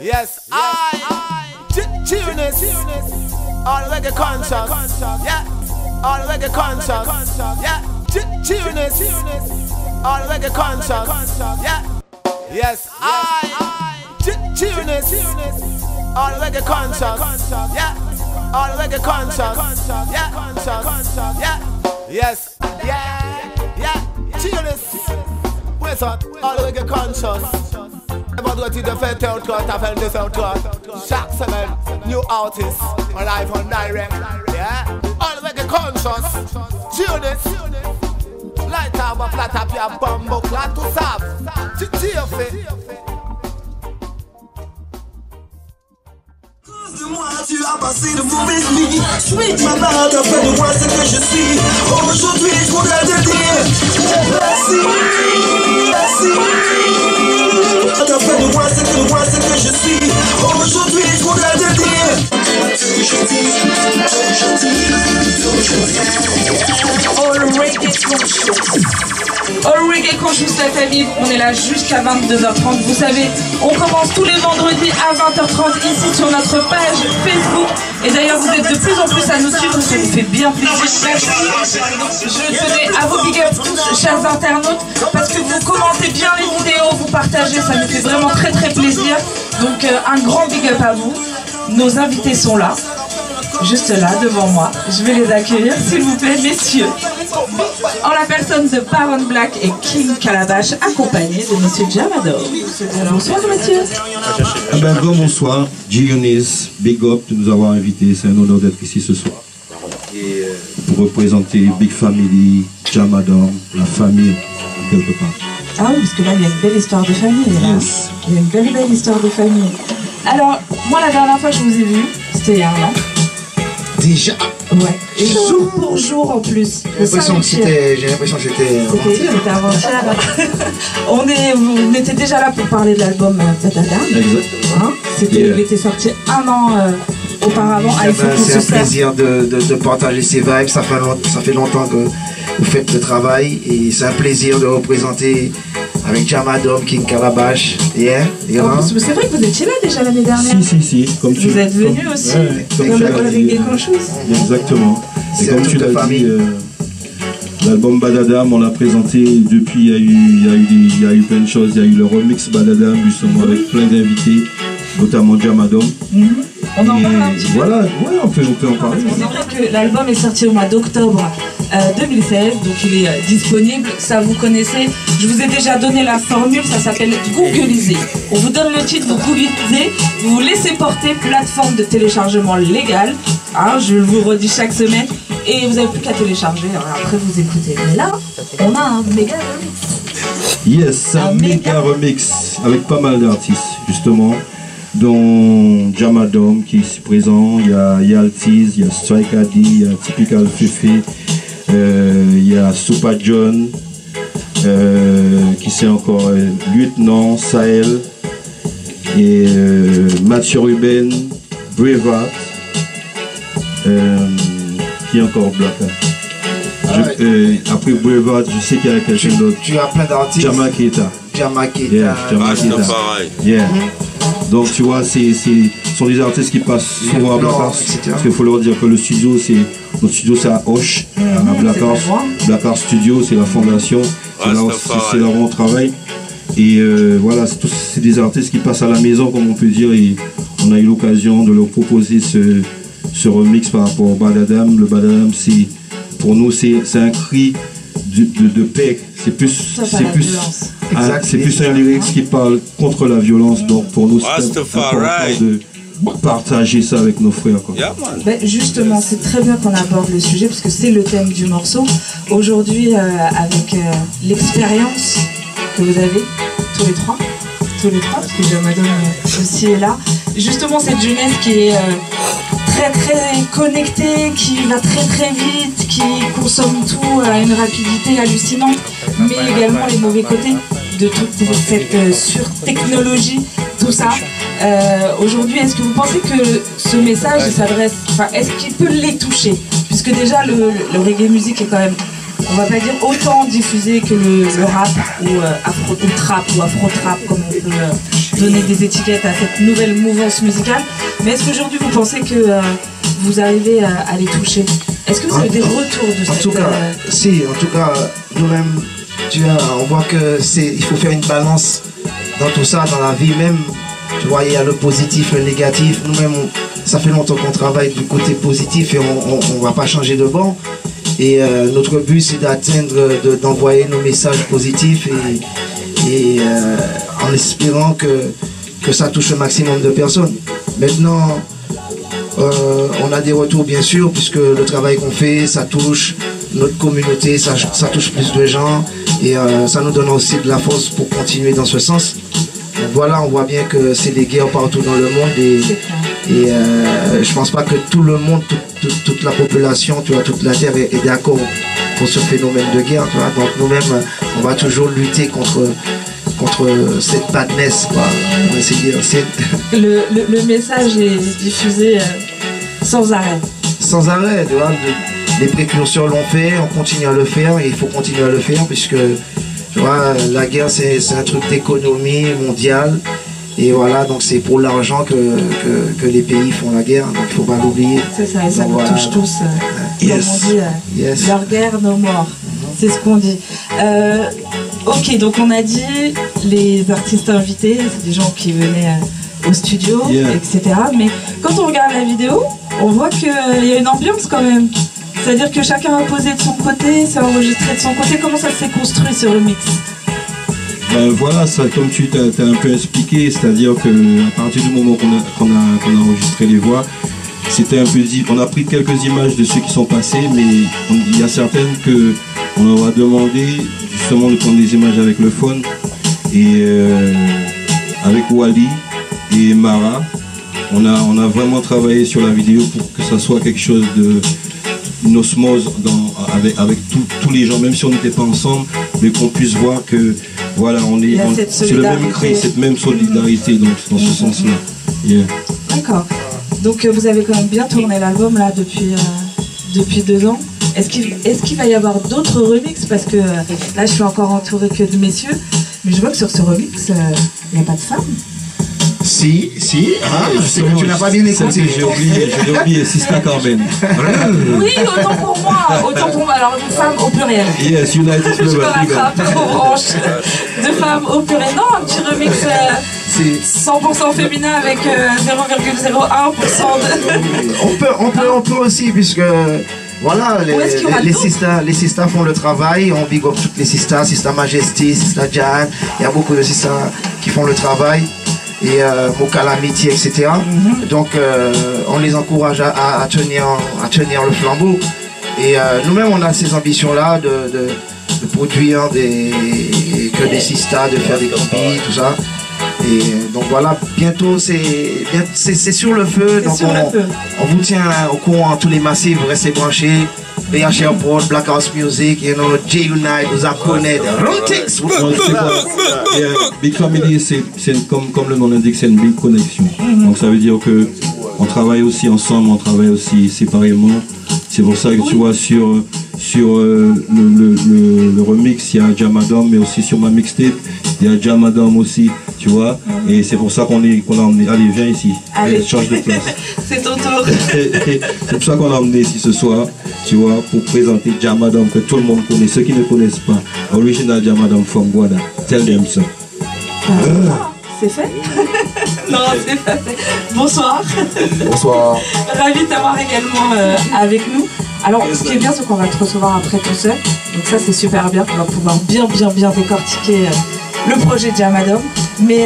Yes, G-Unit, all reggae conscious, yeah, all reggae conscious, yeah, G-Unit, all reggae conscious, yeah, yes, G-Unit, all reggae conscious, yeah, all reggae conscious, yeah, yeah, yes, yeah, G-Unit, where's that, all reggae conscious. About what you defend out cut, I found this out cut. Shock seven, new artist, live on direct. Yeah, all reggae conscious. G-Unit, light up a flat up your bumbo clat to sap. G-G-F-E. De moi tu as passé de mauvaises nuits. Suite ma barre, fais de moi ce que je suis. Aujourd'hui je voudrais te dire merci, merci. T'as fait de moi ce que je suis. Aujourd'hui je voudrais te dire All Reggae Conscious la famille, on est là jusqu'à 22h30. Vous savez, on commence tous les vendredis à 20h30 ici sur notre page Facebook. Et d'ailleurs, vous êtes de plus en plus à nous suivre, ça nous fait bien plaisir. Merci. Je tenais à vos big ups tous, chers internautes, parce que vous commentez bien les vidéos, vous partagez, ça nous fait vraiment très très plaisir. Donc un grand big up à vous. Nos invités sont là, juste là devant moi. Je vais les accueillir, s'il vous plaît, messieurs. En la personne de Baron Black et King Calabash, accompagné de Monsieur Jamador. Bonsoir, monsieur. Eh ben, bonsoir, G-Unit, big up de nous avoir invités. C'est un honneur d'être ici ce soir. Et pour représenter Big Family, Jamador, la famille, quelque part. Ah oui, parce que là, il y a une belle histoire de famille. Là. Yes. Il y a une belle histoire de famille. Alors, moi, la dernière fois que je vous ai vu, c'était il y a un an. Déjà. Ouais, et jour pour jour en plus. J'ai l'impression que c'était avant-hier. On était déjà là pour parler de l'album Badadam. Exactement. Il était sorti un an auparavant. C'est un plaisir de partager ces vibes. Ça fait longtemps que vous faites le travail et c'est un plaisir de représenter avec Jamador, King Calabash. C'est vrai que vous étiez là déjà l'année dernière. Si, comme tu. Vous êtes venu aussi, comme le Reggae Conscious. Exactement. Et comme tu l'as dit, l'album Badadam, on l'a présenté depuis, il y a eu plein de choses. Il y a eu le remix Badadam, justement, avec plein d'invités, notamment Jamador. On en parle un petit peu. Voilà, ouais, on peut en parler. C'est vrai que l'album est sorti au mois d'octobre 2016, donc il est disponible, ça vous connaissez. Je vous ai déjà donné la formule, ça s'appelle Googliser. On vous donne le titre, vous Googliser, vous vous laissez porter, plateforme de téléchargement légale, hein, je vous le redis chaque semaine, et vous n'avez plus qu'à télécharger, alors après vous écoutez. Mais là, on a un méga remix. Yes, un méga remix avec pas mal d'artistes, justement, dont Jamador qui est ici présent, il y a Yaltiz, il y a Strike Addy, il y a Typical Fefe, il y a Super John, qui c'est encore Lieutenant, Sahel, et Mathieu Ruben, Braveheart, qui est encore Black. Après Braveheart, je sais qu'il y a quelqu'un d'autre. Tu as plein d'artistes. Jamaketa. Yeah. Donc tu vois, ce sont des artistes qui passent souvent à Black Horse. Parce qu'il faut leur dire que notre studio c'est à Hoche, à Black Horse. Black Horse Studio, c'est la fondation, c'est là où on travaille. Et voilà, c'est des artistes qui passent à la maison, comme on peut dire, et on a eu l'occasion de leur proposer ce remix par rapport au Badadam. Le Badadam, pour nous, c'est un cri de paix. C'est plus un lyrics qui parle contre la violence. Donc pour nous, c'est important de partager ça avec nos frères. Justement, c'est très bien qu'on aborde le sujet parce que c'est le thème du morceau. Aujourd'hui, avec l'expérience que vous avez, tous les trois, parce que Jamador aussi est là. Justement, cette jeunesse qui est très connectée, qui va très vite, qui consomme tout à une rapidité hallucinante, mais également les mauvais côtés de toute cette surtechnologie, tout ça. Aujourd'hui, est-ce que vous pensez que ce message s'adresse, est-ce qu'il peut les toucher? Puisque déjà le reggae music est quand même, on va pas dire autant diffusé que le rap ou afro-trap comme on peut donner des étiquettes à cette nouvelle mouvance musicale. Mais est-ce qu'aujourd'hui vous pensez que vous arrivez à les toucher? Est-ce que vous avez des retours de cette... En tout cas, nous-mêmes, on voit que il faut faire une balance dans tout ça, dans la vie même. Tu vois, il y a le positif, le négatif. Nous-mêmes, ça fait longtemps qu'on travaille du côté positif et on ne va pas changer de banc. Et notre but, c'est d'envoyer nos messages positifs et en espérant que ça touche le maximum de personnes. Maintenant, on a des retours bien sûr, puisque le travail qu'on fait, ça touche notre communauté, ça touche plus de gens et ça nous donne aussi de la force pour continuer dans ce sens. Donc voilà, on voit bien que c'est des guerres partout dans le monde et je pense pas que tout le monde, toute la population, tu vois, toute la terre est d'accord pour ce phénomène de guerre. Tu vois. Donc nous-mêmes, on va toujours lutter contre cette badness, quoi. On va essayer le message est diffusé sans arrêt. Sans arrêt, tu vois. Les précurseurs l'ont fait, on continue à le faire et il faut continuer à le faire puisque tu vois, la guerre c'est un truc d'économie mondiale et voilà, donc c'est pour l'argent que les pays font la guerre, donc il ne faut pas l'oublier. C'est ça, et ça nous touche tous. Yes. Comme on dit, leur guerre, nos morts. C'est ce qu'on dit. Ok, donc on a dit les artistes invités, c'est des gens qui venaient au studio, etc. Mais quand on regarde la vidéo, on voit qu'il y a une ambiance quand même. C'est-à-dire que chacun a posé de son côté, s'est enregistré de son côté. Comment ça s'est construit ce remix? Voilà, ça, comme tu t'as un peu expliqué, c'est-à-dire qu'à partir du moment qu'on a enregistré les voix, c'était un peu dit. On a pris quelques images de ceux qui sont passés, mais il y a certaines qu'on leur a demandé justement de prendre des images avec le phone. Et avec Wally et Mara, on a vraiment travaillé sur la vidéo pour que ça soit quelque chose une osmose avec tous les gens, même si on n'était pas ensemble, mais qu'on puisse voir que voilà, c'est le même cri, cette même solidarité dans ce sens-là. Yeah. D'accord. Donc vous avez quand même bien tourné l'album là depuis 2 ans. Est-ce qu'il va y avoir d'autres remixes? Parce que là je suis encore entourée que de messieurs, mais je vois que sur ce remix, il n'y a pas de femmes. Si, c'est que tu n'as pas bien écouté. J'ai oublié, Sista Carmen. Oui, autant pour moi, alors de femmes au pluriel. Yes, United Club. Je me rattrape aux branches de femmes au pluriel. Non, un petit remix 100% féminin avec 0,01% de... On peut aussi, puisque... Voilà, les sisters font le travail, on big up toutes les sisters, Sista Majesty, Sista Jan, il y a beaucoup de sisters qui font le travail. Et Mokalamiti, etc. Donc on les encourage à tenir le flambeau. Et nous-mêmes on a ces ambitions-là de produire que des sisters, de faire des copies, tout ça. Et donc voilà, bientôt c'est sur le feu. Donc on vous tient au courant, tous les massifs, vous restez branchés. BHR Prod, Black House Music, J-Unite, nous en connaît, Rootix. Big Family, c'est comme le nom l'indique, c'est une big connexion. Donc ça veut dire que on travaille aussi ensemble, on travaille aussi séparément. C'est pour ça que tu vois sur le remix, il y a Jamadom, mais aussi sur ma mixtape, il y a Jamadom aussi, tu vois. Et c'est pour ça qu'on a emmené. Allez, viens ici. Allez. Change de place. C'est ton tour. C'est pour ça qu'on a emmené ici ce soir, tu vois, pour présenter Jamadom que tout le monde connaît. Ceux qui ne connaissent pas, Original Jamadom from Guada. Tell them so. C'est fait? Non, c'est pas fait. Bonsoir. Bonsoir. Ravi de t'avoir également avec nous. Alors, ce qui est bien, c'est qu'on va te recevoir après tout seul. Donc ça, c'est super bien. On va pouvoir bien décortiquer le projet de Jamadom. Mais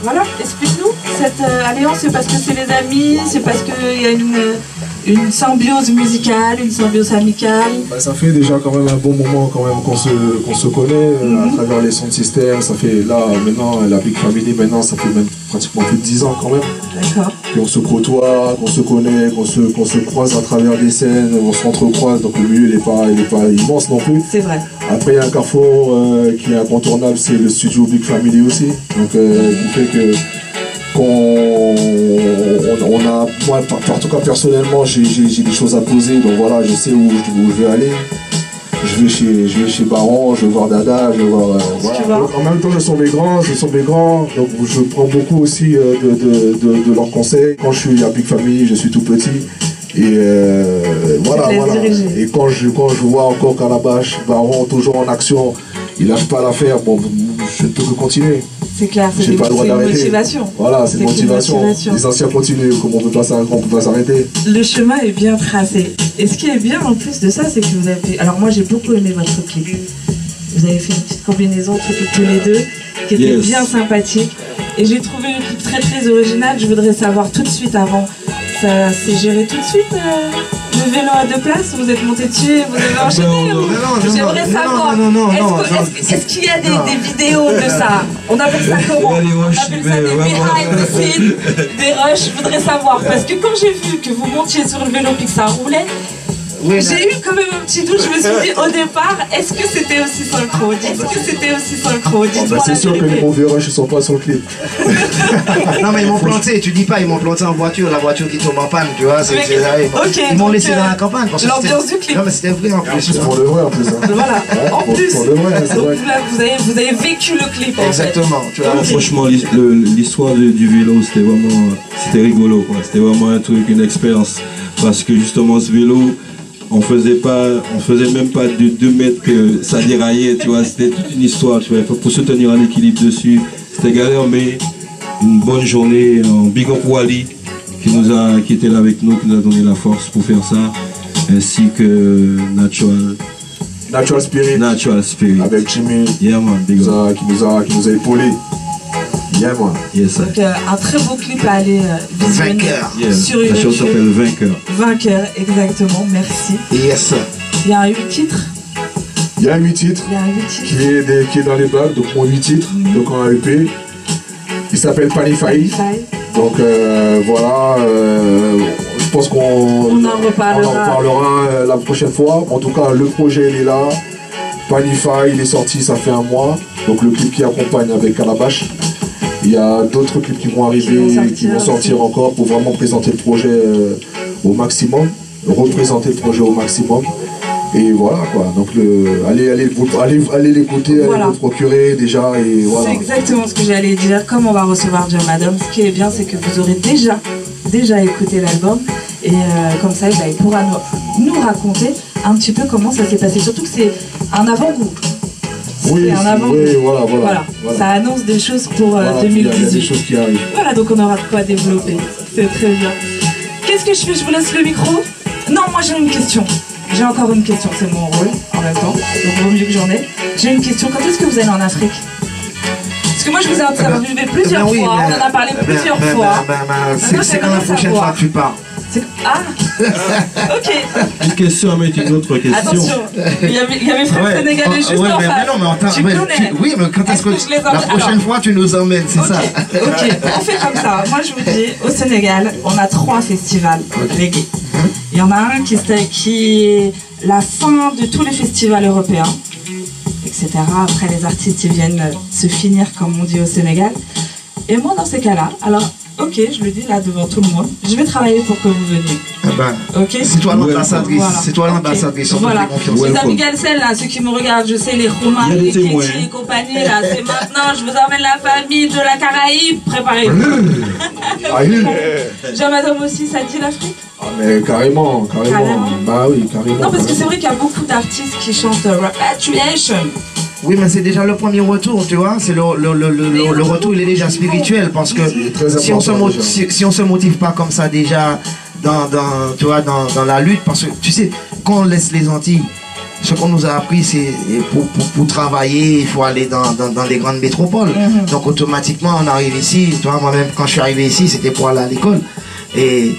voilà, explique-nous, cette alliance, c'est parce que c'est les amis, c'est parce qu'il y a une symbiose musicale, une symbiose amicale. Ça fait déjà quand même un bon moment quand même qu'on se connaît à travers les sound systems. Ça fait là maintenant la Big Family, maintenant ça fait même pratiquement plus de 10 ans quand même. D'accord. Et on se côtoie, qu'on se connaît, qu'on se croise à travers des scènes, on se recroise, donc le milieu il est pas immense non plus. C'est vrai. Après il y a un carrefour qui est incontournable, c'est le studio Big Family aussi. Donc qui fait que on a, moi en tout cas personnellement j'ai des choses à poser, donc voilà, je sais où je veux aller. je vais chez Baron, je vais voir Dada, je vais voir... voilà. En même temps, ce sont mes grands, donc je prends beaucoup aussi de leurs conseils. Quand je suis à Big Family, je suis tout petit. Et voilà. Et quand je vois encore Calabash, Baron toujours en action, il lâche pas l'affaire, bon, je ne peux que continuer. C'est clair, c'est une motivation. Voilà, c'est une motivation. Les anciens continuent, comme on ne peut pas s'arrêter. Le chemin est bien tracé. Et ce qui est bien en plus de ça, c'est que vous avez fait... Alors moi j'ai beaucoup aimé votre clip. Vous avez fait une petite combinaison tous les deux, qui était bien sympathique. Et j'ai trouvé le clip très très original. Je voudrais savoir tout de suite avant, ça s'est géré tout de suite le vélo à 2 places, vous êtes monté dessus, vous avez enchaîné. J'aimerais savoir, est-ce qu'il y a des vidéos de ça? On appelle ça comment? On appelle ça des behind the scenes, des rushs. Je voudrais savoir, parce que quand j'ai vu que vous montiez sur le vélo et que ça roulait, j'ai eu quand même un petit doute. Je me suis dit au départ, est-ce que c'était aussi synchro? C'est sûr que les mauvais rushs ne sont pas sur le clip. Non mais ils m'ont planté, tu dis pas, ils m'ont planté en voiture, la voiture qui tombe en panne, tu vois. Ils m'ont laissé dans la campagne. L'ambiance du clip. Non mais c'était vrai en plus. Pour le vrai en plus. Voilà, en plus. Pour le vrai, c'est vrai. Donc là, vous avez vécu le clip. Exactement. Tu vois. Franchement, l'histoire du vélo, c'était rigolo, quoi. C'était vraiment un truc, une expérience. Parce que justement, ce vélo, on faisait même pas de 2 mètres que ça déraillait, tu vois. C'était toute une histoire, tu vois. Pour se tenir en équilibre dessus, c'était galère, mais une bonne journée. Big up Wally, qui était là avec nous, qui nous a donné la force pour faire ça, ainsi que Natural Spirit. Avec Jimmy, yeah, man, big up. qui nous a épaulés. Yeah, man. Yes, donc un très beau clip à aller visionner sur YouTube. La chose s'appelle Vainqueur. Exactement, merci. Yes. Il y a 8 titres. Il y a 8 titres qui est dans les bacs, donc mon 8 titres, donc en EP. Il s'appelle Panify. Donc voilà, je pense qu'on en reparlera la prochaine fois. En tout cas, le projet il est là. Panify, il est sorti, ça fait 1 mois. Donc le clip qui accompagne avec Calabash. Il y a d'autres clips qui vont arriver, qui vont sortir encore pour vraiment présenter le projet au maximum, représenter le projet au maximum. Et voilà quoi, donc allez l'écouter, allez le procurer déjà et voilà. C'est exactement ce que j'allais dire, comme on va recevoir John Madame, ce qui est bien c'est que vous aurez déjà écouté l'album et comme ça il pourra nous raconter un petit peu comment ça s'est passé, surtout que c'est un avant-goût. Oui, voilà. Ça annonce des choses pour 2018. Il y a des choses qui arrivent. Voilà, donc on aura de quoi développer. C'est très bien. Qu'est-ce que je fais? Je vous laisse le micro? Non, moi j'ai une question. J'ai encore une question, c'est mon rôle en même temps. Donc vaut mieux que j'en ai. J'ai une question. Quand est-ce que vous allez en Afrique? Parce que moi je vous ai interviewé plusieurs fois, on en a parlé plusieurs fois. C'est quand la prochaine fois que tu pars? Ah ok. Une question, mais une autre question. Attention, il y avait frères sénégalais juste en face. Tu connais. Oui, mais quand est-ce que la prochaine fois tu nous emmènes, c'est ça? Ok, on fait comme ça. Moi je vous dis, au Sénégal, on a 3 festivals reggae. Il y en a un qui est la fin de tous les festivals européens, etc. Après les artistes ils viennent se finir comme on dit au Sénégal. Et moi dans ces cas-là, alors ok, je le dis là devant tout le monde, je vais travailler pour que vous veniez. Ok. C'est toi l'ambassadrice, voilà. C'est toi l'ambassadrice. Voilà. Les amis Galsen là, ceux qui me regardent, je sais les Romains, les Kéti et compagnie là, c'est maintenant, je vous emmène la famille de la Caraïbe, préparez-vous. Jean-Madame aussi, ça dit l'Afrique? Ah mais carrément. Bah oui, carrément. Non parce que c'est vrai qu'il y a beaucoup d'artistes qui chantent Repatriation. Oui, mais c'est déjà le premier retour, tu vois. C'est le retour, il est déjà spirituel parce que si on se motive pas comme ça déjà dans la lutte, parce que tu sais, quand on laisse les Antilles, ce qu'on nous a appris, c'est pour travailler, il faut aller dans les grandes métropoles. Donc automatiquement, on arrive ici. Tu vois, moi-même, quand je suis arrivé ici, c'était pour aller à l'école. Et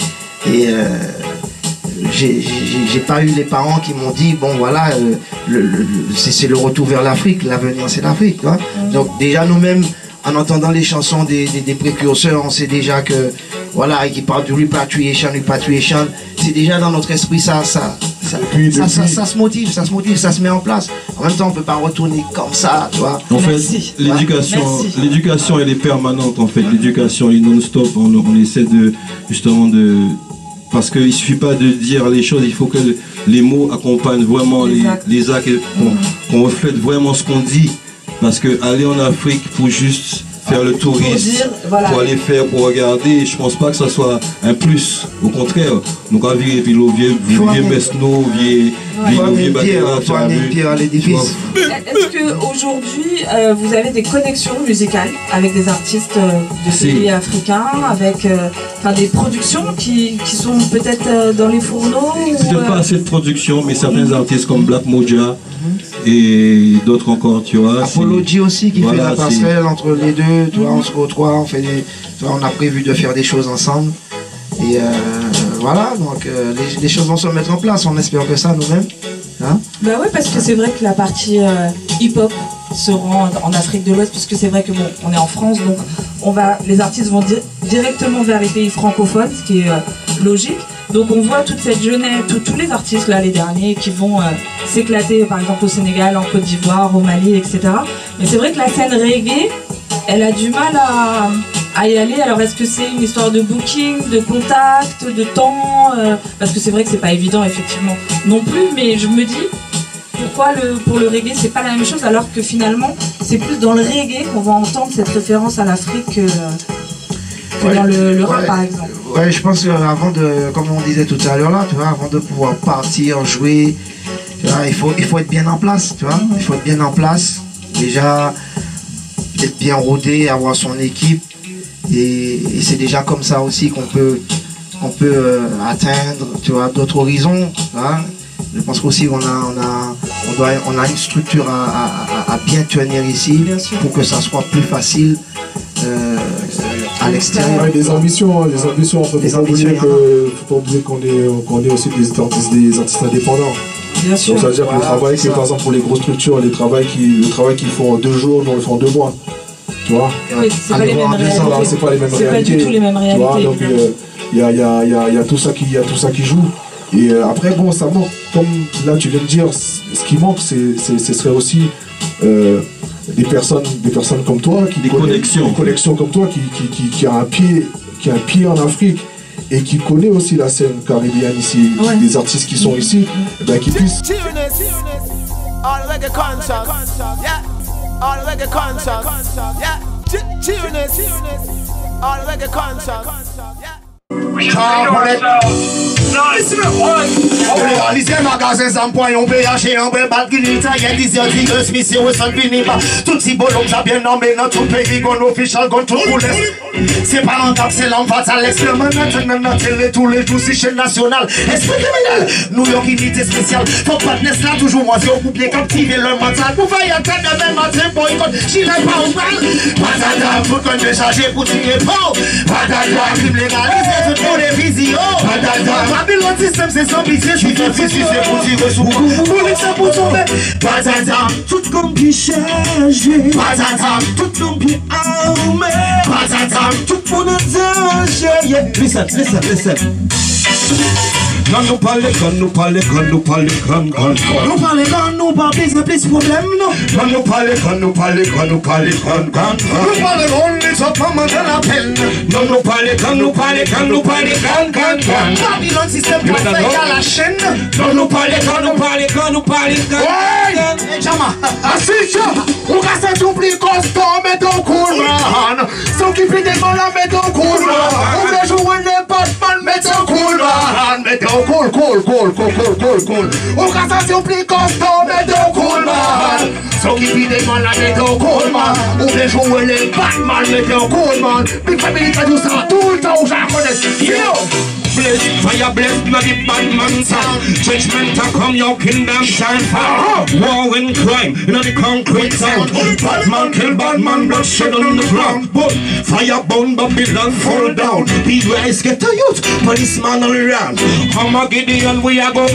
j'ai pas eu les parents qui m'ont dit bon voilà c'est le retour vers l'Afrique, l'avenir c'est l'Afrique, donc déjà nous-mêmes en entendant les chansons des précurseurs, on sait déjà que voilà, qui parlent du repatriation, c'est déjà dans notre esprit, ça se motive, ça se met en place. En même temps on peut pas retourner comme ça, tu vois. En fait l'éducation elle est permanente, en fait l'éducation est non-stop, on essaie justement parce qu'il ne suffit pas de dire les choses, il faut que les mots accompagnent vraiment les actes, qu'on reflète vraiment ce qu'on dit. Parce que aller en Afrique pour juste faire le tourisme, pour aller faire, pour regarder, je pense pas que ça soit un plus. Au contraire, donc à vivre vieux Mesno, vieux pierre à l'édifice. Est-ce qu'aujourd'hui, vous avez des connexions musicales avec des artistes de pays africains, avec des productions qui sont peut-être dans les fourneaux peut-être pas assez de production, mais certains artistes comme Black Moja et d'autres encore, tu vois. Apology aussi qui fait la passerelle entre les deux, tu vois, on se retrouve, on a prévu de faire des choses ensemble. Et voilà, donc les choses vont se mettre en place, on espère que ça nous-mêmes. Hein? Bah oui, parce que c'est vrai que la partie hip-hop se rend en Afrique de l'Ouest, puisque c'est vrai que bon, on est en France, donc les artistes vont directement vers les pays francophones, ce qui est logique. Donc on voit toute cette jeunesse, tous les artistes là, les derniers, qui vont s'éclater par exemple au Sénégal, en Côte d'Ivoire, au Mali, etc. Mais c'est vrai que la scène reggae, elle a du mal à y aller. Alors est-ce que c'est une histoire de booking, de contact, de temps parce que c'est vrai que c'est pas évident effectivement non plus, mais je me dis pourquoi pour le reggae c'est pas la même chose, alors que finalement c'est plus dans le reggae qu'on va entendre cette référence à l'Afrique que dans le rap par exemple. Ouais, je pense qu'avant de, comme on disait tout à l'heure là, tu vois, avant de pouvoir partir, jouer, tu vois, il faut être bien en place, tu vois. Il faut être bien en place, déjà être bien rodé, avoir son équipe, et c'est déjà comme ça aussi qu'on peut atteindre, tu vois, d'autres horizons. Hein. Je pense qu'aussi on a une structure à bien tenir ici pour que ça soit plus facile. À l'extérieur. Ouais, des ambitions, faut pas oublier qu'on est aussi des artistes indépendants. Bien sûr. Donc ça veut dire que le travail qui, par exemple pour les grosses structures, le travail qu'ils font en 2 jours, nous on le fait en 2 mois. Tu vois? Oui, c'est pas les mêmes réalités. C'est pas les mêmes réalités. C'est pas du tout les mêmes réalités. Tu vois, donc il y a tout ça qui joue. Et après bon, ça manque. Comme là tu viens de dire, ce qui manque, ce serait aussi des personnes comme toi, des connexions comme toi, qui a un pied en Afrique et qui connaît aussi la scène caribéenne ici, des artistes qui sont ici, qui puissent. On réalise magasin sans point, on peut acheter un peu bal qui l'Italien, disait que Smith et Wesson finit pas. Tout si bolon, ça bien nommé dans tout pays, gon official, gon tout roulé. C'est pas rentable, c'est l'enfant à l'extrême, maintenant, télé tous les jours, c'est chaîne nationale. Esprit criminel, New York, unité spéciale. Faut pas de là, toujours moi, c'est au couple captiver le mental. Pour faire attendre même matin, boycott, j'y n'ai pas au mal. Patata, faut qu'on me charge pour tirer pas. Patata, crime légalisé, tout pour les visions. Patata, Babylon système, c'est sans pitié, je suis fait fils, c'est pour tirer sous coup. Pour les ça pour tomber. Patata, tout comme qui chargé. Patata, tout comme qui armé. Patata, tout pour nous danger. Listen. Quand nous parlons, nous parlons plus problème, non. Quand nous parlons, nous les autres mamans de la peine. Non, nous parlons, Babylon système pour faire à la chaîne. Non, nous parlons. Hey, Jama, assiste, on casse tout plus costaud, mais ton cool, man. Sans qui fait des balles, mais ton cool, man. On veut jouer les Batman, mais ton cool, man. Mais ton cool. On casse tout plus costaud, mais ton cool, man. Sans qui fait des balles, mais ton cool, man. On veut jouer les Batman, mais ton cool, man. Big family, ça joue ça tout le temps, j'en yo! Fire bless, not the bad man sound. Judgment to come, your kingdom shine fire. War and crime, not the concrete sound. Bad man kill bad man, blood shed on the ground. But fire burn, Babylon fall down. Be wise, get a youth, policeman all around. Armageddon, we are go.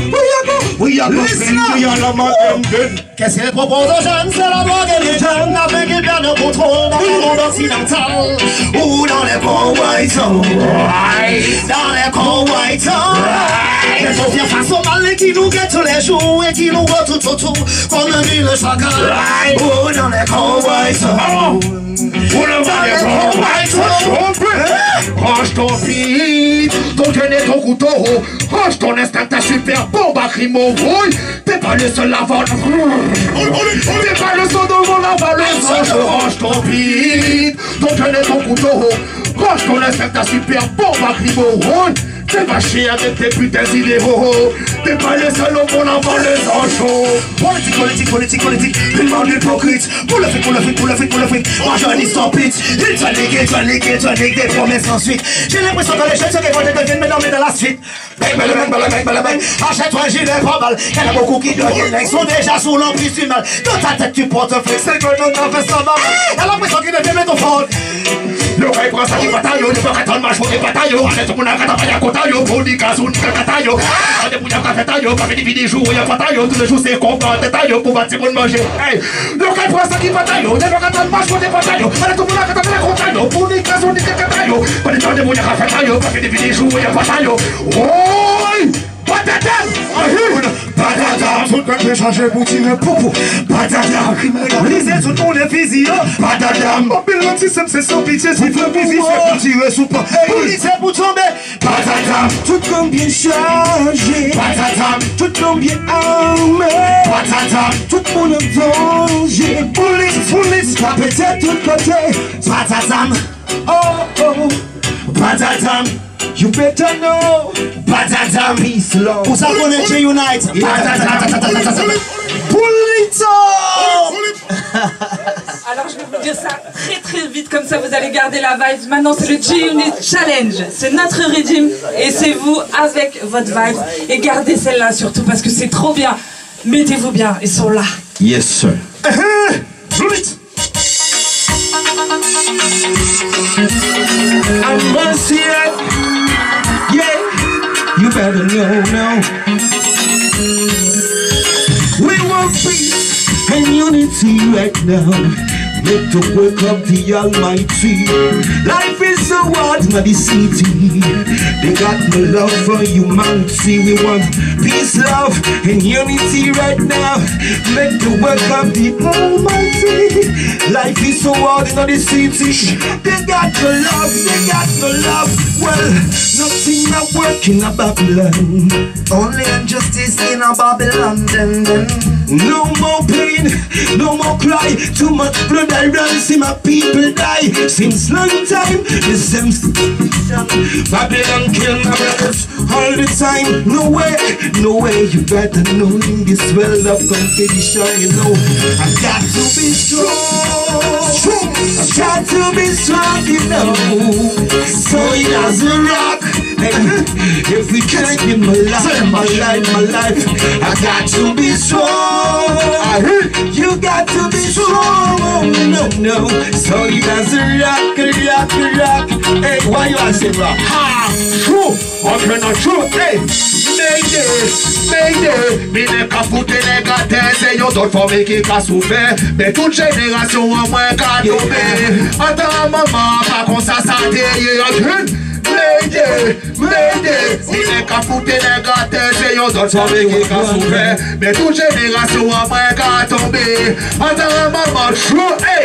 We are all about them dead. Qu'est-ce qu'elle propose aux jeunes? C'est la drogue et les jeunes. Avec et bien le contrôle dans le monde occidental. Ou dans les convois, dans les convois. Mais on vient face au mal qui nous guette tous les jours et qui nous voit tout autour. Comme un mille chacun. Oh, dans les cowboys. Range ton pied, ton tenez ton couteau, range ton instinct, ta super bombe à crimo. T'es pas le seul à vendre. T'es pas le seul devant la valeur. Range ton pied, ton tenez ton couteau, range ton instinct, ta super bombe à crimo. T'es pas chier avec tes putains d'idéaux. T'es pas le seul au monde avant les enchants. Politique, criminel hypocrite. Pour le fric, marjani sans pitch. Il te nique des promesses ensuite. J'ai l'impression que les jeunes se révoltent deviennent m'énormer dans la suite. Bang, achète-toi un gilet pas mal. Y'en a beaucoup qui deviennent sont déjà sous l'emprise du mal. Dans ta tête tu portes un fric, c'est que l'on a fait ça mal. Y'a l'impression qu'il devient métaphore. Le rey prend sa qui bataille, le peur attend ma chevaux des batailles. Arrête mon agata, pas y'a cotaille, pour des gazons, des cataille. Arrête mon agata, taille, pas fait des vidéos, y'a bataille. Tous les jours c'est combat, détail, pour bâtir mon manger. Le rey prend sa qui bataille, le peur attend ma chevaux des batailles. Arrête mon agata, pas y'a cotaille, pour des gazons, des cataille. Pas des temps de mon agata, pas fait des vidéos, y'a bataille. Oi! Patadam! Patadam! Tout le monde peut changer pour tirer poupou. Patadam! Criminalisé tout le monde est physio. Patadam! Babylone système c'est sans pitié. Si le physique c'est pour tirer sous pas. Police pour tomber. Patadam! Tout le monde bien chargé. Patadam! Tout le monde bien armé. Patadam! Tout le monde est danger. Police, la pétée de tout côté. Patadam! Oh. Patadam! You better know. Patadam, peace, love. Who's up on the J-Unite? Pulito! Alors je vais vous dire ça très vite, comme ça vous allez garder la vibe. Maintenant c'est le J-Unit Challenge. C'est notre régime et c'est vous avec votre vibe. Et gardez celle-là surtout parce que c'est trop bien. Mettez-vous bien, ils sont là. Yes, sir. I'm mercy. Yeah, you better know now. We want peace and unity right now. Make to wake up the Almighty. Life is so hard in the city. They got no love for humanity. We want peace, love, and unity right now. Make to wake up the Almighty. Life is so hard in the city. They got no love, Well, nothing not working in Babylon. Only injustice in a Babylon. Then. No more pain, no more cry. Too much blood I run, see my people die. Since long time, the same situation. Babylon kill my brothers all the time. No way, you better know in this world of competition. You know, I got to be strong. I got to be strong enough. So it doesn't rock. If we can't give my life, I got to be strong. You got to be strong. No, so it doesn't rock. Hey, why you say rock? Ha! True! I cannot true! Hey! Mayday! Mine ka foute negate, se yo dot for me ki ka souffert. Mais toute génération en moins ka tomber. Attends maman, pas qu'on ça deye. Mayday! Mine ka foute negate, se yo dot for me ki ka souffert. Mais toute génération en moins ka tomber. Attends maman, true! Hey!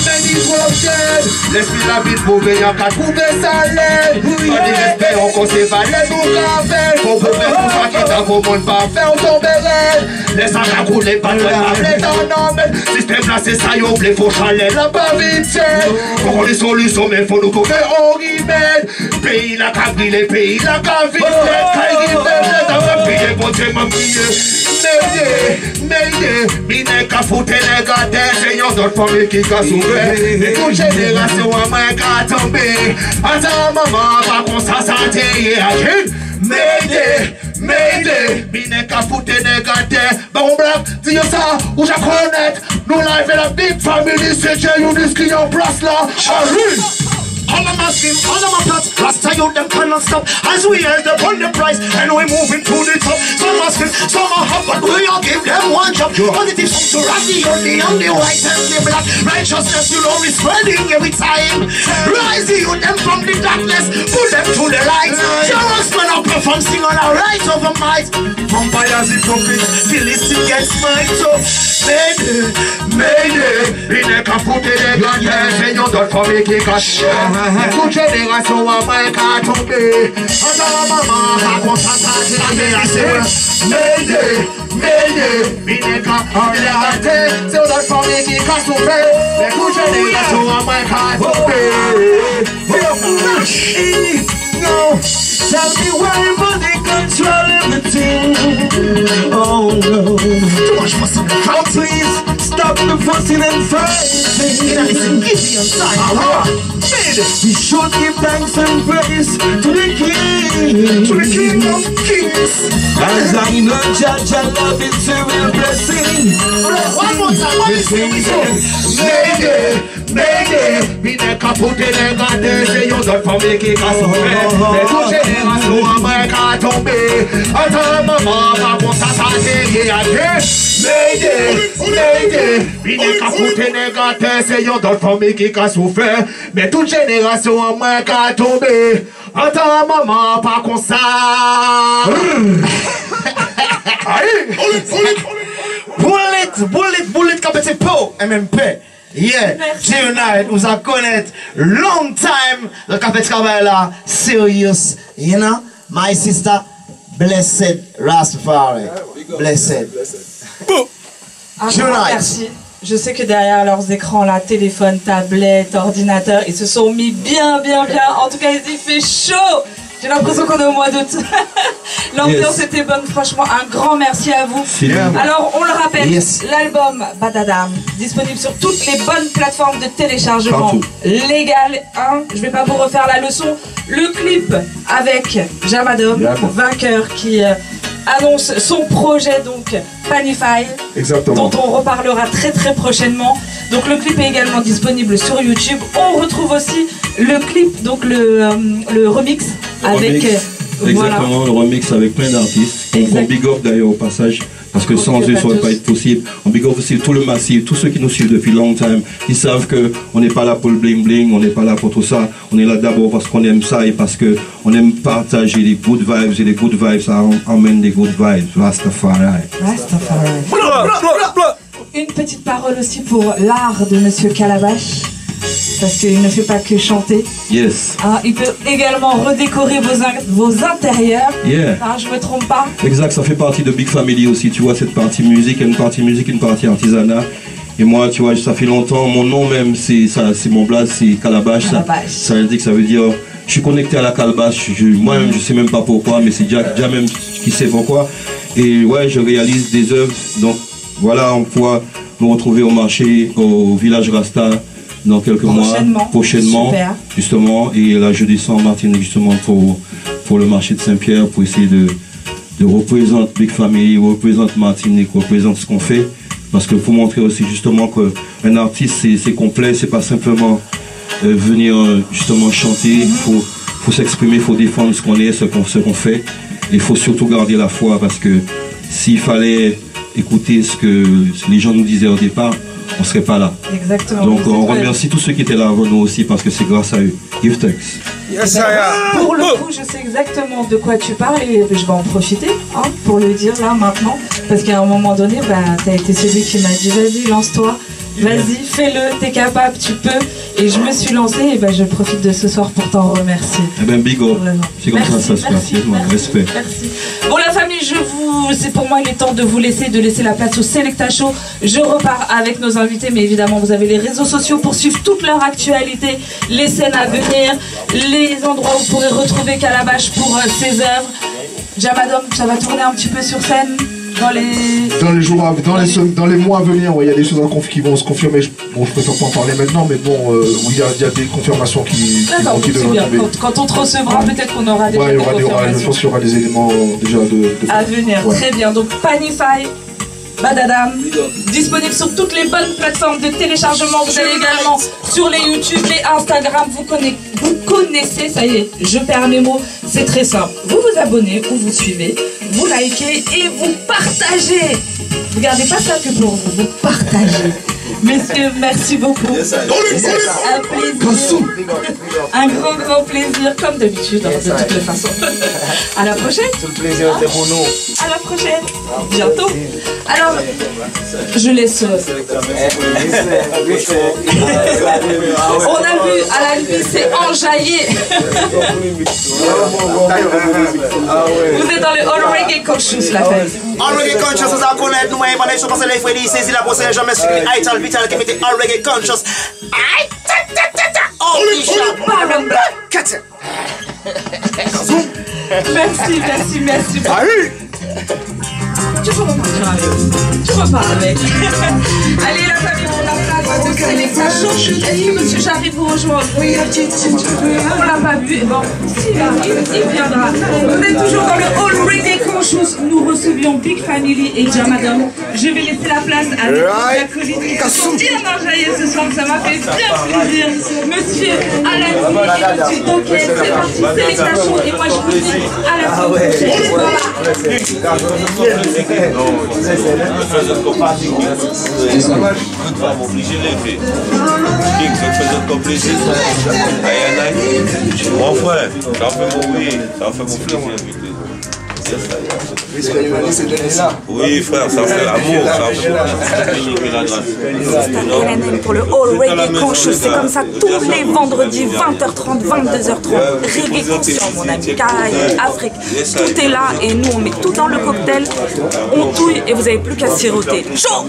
Many was dead. L'esprit la vie prouvé, y'a qu'à trouver sa laine. Pas de respect, on conserve les nous cafés. Faut prouver tout ça qui t'a pour monde pas faire tomber raide. Laisse ça couler, pas de la dans l'homme. Système là c'est ça, y'a oublié, faut chaler la pas vite. Faut qu'on les solutions, mais faut nous trouver au remède. Pays la qu'a brûlé, pays la qu'a vite. Quand il va payer pour te m'appuyer. Mayday, mine qu'a fouté les gâtés. C'est yon d'autres familles qui qu'a souffert. Et toute génération à moi qu'a tombé. Attends maman, pas qu'on ça s'atteigne. Mayday, mine qu'a fouté les gâtés. Baron Black, dis ça, ou j'ai connaître. Nous live et la big family, c'est J-Unit qui en place là. Arrive! All of my skin, all of my plots, Rasta you them cannot stop. As we held upon the price, and we moving to the top. Some are skin, some are hot, but we all give them one job. Positive from to on the white and the black. Righteousness you know is spreading every time. Rise you them from the darkness, put them to the light. Just man up From sing on our right over might. Vampires hypocrites, Philistine gets might. So, Mayday, Mayday. Il n'est qu'à foutre des gants, Seigneur donne pour mes qui cachent. Toute génération à moi qu'à tomber. Attends maman, à concentrer la vie. Mayday, Mayday. Il n'est qu'à regarder, Seigneur donne pour mes qui cachent. Toute génération à moi qu'à tomber. No, tell me why money control everything. Oh no, too much fussing. Oh please, stop the fussing and fighting. We should give thanks and praise to the King of Kings. As I know Judge, I love it, so we're blessing. One more time, what is it? Mayday, Mayday. We ne capote les gâtés, c'est yon d'autres familles qui cassent au fait. Mais toute génération à moi qu'à tomber. Attends maman, pas bon ça, ça c'est à Mayday, Mayday. We ne capote les gâtés, c'est yon d'autres familles qui cassent au fait. Mais toute génération à moi qu'à tomber. Attends maman, pas comme ça. Bullet, kapete po, MMP. Yeah, tonight, nous a connaître long time, le kapete travail là, serious, you know, my sister, blessed Rastafari, blessed. Un grand merci. Je sais que derrière leurs écrans, là, téléphone, tablette, ordinateur, ils se sont mis bien. En tout cas, il fait chaud. J'ai l'impression qu'on est au mois d'août. L'ambiance était bonne, franchement, un grand merci à vous. Alors, on le rappelle, l'album Badadam, disponible sur toutes les bonnes plateformes de téléchargement légal. Hein, je vais pas vous refaire la leçon. Le clip avec Jamadom, vainqueur, qui annonce son projet, donc Panify, dont on reparlera très prochainement. Donc le clip est également disponible sur YouTube. On retrouve aussi le clip, donc le remix avec... Exactement, le remix avec plein d'artistes. On big up d'ailleurs au passage, parce que sans eux ça n'aurait pas été possible. On big up aussi tout le massif, tous ceux qui nous suivent depuis long time. Ils savent qu'on n'est pas là pour le bling bling, on n'est pas là pour tout ça. On est là d'abord parce qu'on aime ça et parce qu'on aime partager les good vibes, et les good vibes ça emmène des good vibes. Rastafari. Une petite parole aussi pour l'art de Monsieur Calabash, parce qu'il ne fait pas que chanter. Yes. Hein, il peut également redécorer vos intérieurs. Yeah. Hein, je me trompe pas. Exact, ça fait partie de Big Family aussi, tu vois, cette partie musique, une partie musique, une partie artisanat. Et moi, tu vois, ça fait longtemps, mon nom même, c'est mon blaze, c'est Calabash. Ça indique, ça veut dire, je suis connecté à la calabash. Moi-même, je sais même pas pourquoi, mais c'est déjà même qui sait pourquoi. Et ouais, je réalise des œuvres, donc voilà, on pourra nous retrouver au marché, au village Rasta, dans quelques mois, prochainement, justement, et là je descends en Martinique justement pour le marché de Saint-Pierre, pour essayer de représenter Big Family, représenter Martinique, représenter ce qu'on fait, parce que pour montrer aussi justement qu'un artiste c'est complet, c'est pas simplement venir justement chanter, il faut s'exprimer, il faut défendre ce qu'on est, ce qu'on fait, et il faut surtout garder la foi, parce que s'il fallait écouter ce que les gens nous disaient au départ, on ne serait pas là. Exactement. Donc on remercie tous ceux qui étaient là avant nous aussi, parce que c'est grâce à eux. Give thanks. Yes, pour le coup, je sais exactement de quoi tu parles et je vais en profiter pour le dire là maintenant, parce qu'à un moment donné, tu as été celui qui m'a dit vas-y, lance-toi. Vas-y, fais-le, t'es capable, tu peux. Et je me suis lancée et je profite de ce soir pour t'en remercier. Eh ben big up. C'est comme ça se passe. Respect. Merci. Bon la famille, c'est pour moi il est temps de vous laisser, la place au Selecta Show. Je repars avec nos invités, mais évidemment vous avez les réseaux sociaux pour suivre toute leur actualité, les scènes à venir, les endroits où vous pourrez retrouver Calabash pour ses œuvres. Jamadom, ça va tourner un petit peu sur scène dans les mois à venir, il y a des choses qui vont se confirmer. Je préfère pas en parler maintenant, mais bon, il y a des confirmations qui devraient tomber. Quand on te recevra, peut-être qu'on aura déjà des confirmations. Je pense qu'il y aura des éléments déjà à venir. Très bien, donc Panify, Badadam, disponible sur toutes les bonnes plateformes de téléchargement. Vous allez également sur les YouTube, les Instagram, vous connaissez, ça y est, je perds mes mots, c'est très simple. Vous vous abonnez ou vous suivez, vous likez et vous partagez. Vous gardez pas ça que pour vous, vous partagez. Messieurs, merci beaucoup. Un plaisir. Un grand plaisir, comme d'habitude, de toutes les façons. À la prochaine. Tout le plaisir était pour nous. À la prochaine. Bientôt. Alors, je laisse. On a vu à la nuit, c'est enjaillé. Vous êtes dans le All Reggae Conscious, la fête. All Reggae Conscious, vous en connaissez, nous m'avons parlé sur parce que les frères disent, la procédure jamais suivi, Aital Vital qui mettait All Reggae Conscious. Oh, Merci. Tu peux repartir avec. Tu repars avec. Allez, la famille, on a place de Sélection. Est-ce que monsieur Jarry vous rejoint? Oui, on l'a pas vu. Bon, s'il arrive, il viendra. Vous êtes toujours dans le All Reggae Conscious. Nous recevions Big Family et Jamadon. Je vais laisser la place à la colline. Ils sont bien enjaillés ce soir. Ça m'a fait bien plaisir. Monsieur Alan et monsieur Doken, c'est parti, Sélection. Et moi, je vous dis à la semaine prochaine. Non, obligé de les faire. Ça fait encore plaisir. Mon frère, ça fait mon plaisir. Oui frère, ça fait l'amour, ça fait pour le All Reggae Conscious, c'est comme ça tous les vendredis 20h30, 22h30. Reggae conscient mon ami, Caraïbes, Afrique, tout est là et nous on met tout dans le cocktail, on touille et vous n'avez plus qu'à siroter. Chaud!